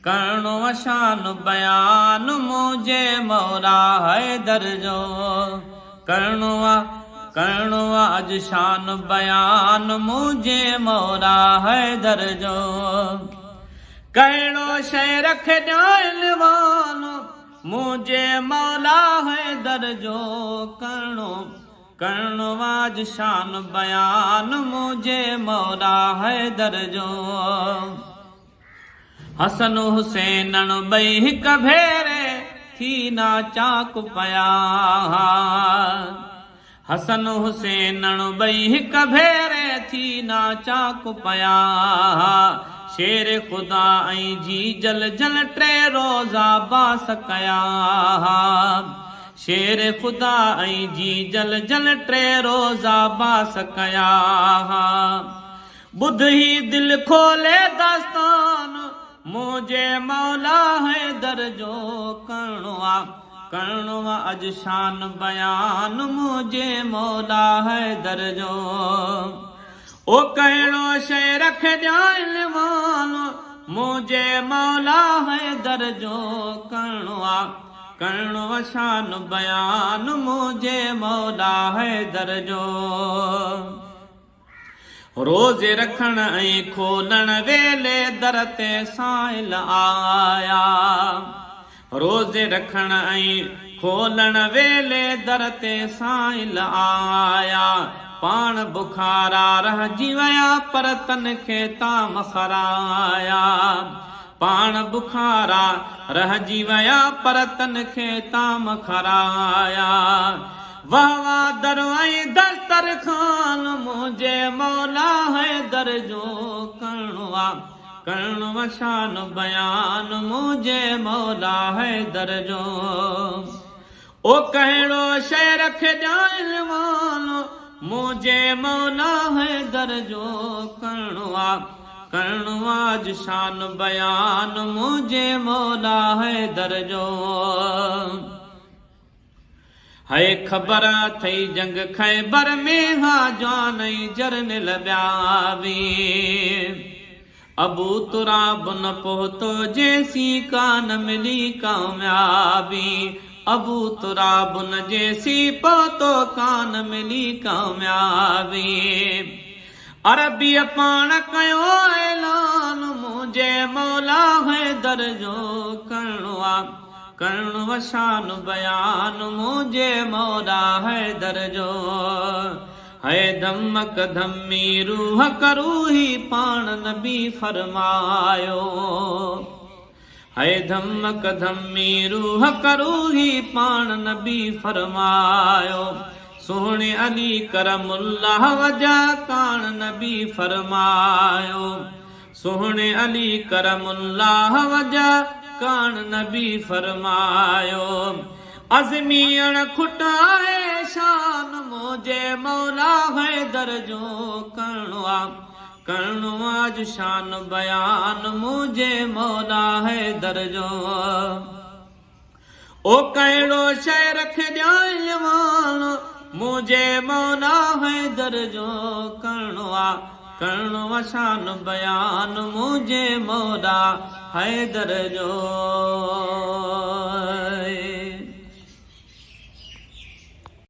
करणो शान बयान मुझे मौला हैदर जो। करणो अज शान बयान मुझे मौला हैदर जो। कहिड़ो शइ रख ॼाण वालो मुझे मौला हैदर जो। करणो अज शान बयान मुझे मौला हैदर जो। हसन हुसैन ॿई हिक भेरे थी ना चाक पया। हसन हुसैन ॿई हिक भेरे थी ना चाक पया। शेर ख़ुदा ऐं जी जल जल टे रोज़ा बास कया। शेर ख़ुदा ऐं जी जल जल टे रोज़ा बास कया। ॿुध ही दिल खोले दास्तान मुझे मौला हैदर जो। करणो अज शान बयान मुझे मौला हैदर जो। ओ कहिड़ो शइ रख ॼाण वालो मुझे मौला हैदर जो। करणो शान बयान मुझे मौला हैदर जो। रोज़े रखण ऐं खोलण वेले दर ते साइल आया। रोज़े रखण ऐं खोलण वेले दर ते साइल आया। पाण बुखारा रहिजी विया पर तन खे ताम खराया। पाण बुखारा रहिजी विया पर तन खे ताम खराया। वाह वाह दर ऐं दस्तर खान मुझे मौला हैदर जो। करणो शान बयान मुझे मौला हैदर जो। ओ कहिड़ो शइ रख ॼाण वालो मुझे मौला हैदर जो। करणो अज शान बयान मुझे मौला हैदर जो। है ख़बर थई जंग खैबर में हा जान जरनल ॿियावी। अबू तुराब न पहुतो जैसी कान मिली कामयाबी। अबू तुराब न जैसी पहुतो कान मिली कामयाबी। अरबी पाण कयो ऐलान मुझे मौला हैदर जो। करणो शान बयान मुझे मौला हैदर जो। है धमक धम्मी रूह करूही पाण नबी फरमायो। है धमक धम्मी रूह करूही पाण नबी फरमायो। सोहणे अली करमुल्लाह वजह कान नबी फरमायो। सोहणे अली करमुल्लाह वजह कान नबी फरमायो। अज़मीअण खुटाए शान मुझे मौला हैदर जो। करणो अज शान बयान मुझे मौला हैदर जो। ओ कहिड़ो शइ रख ॼाण वालो मुझे मौला हैदर जो। करणो शान बयान मुझे मौला हैदर जो।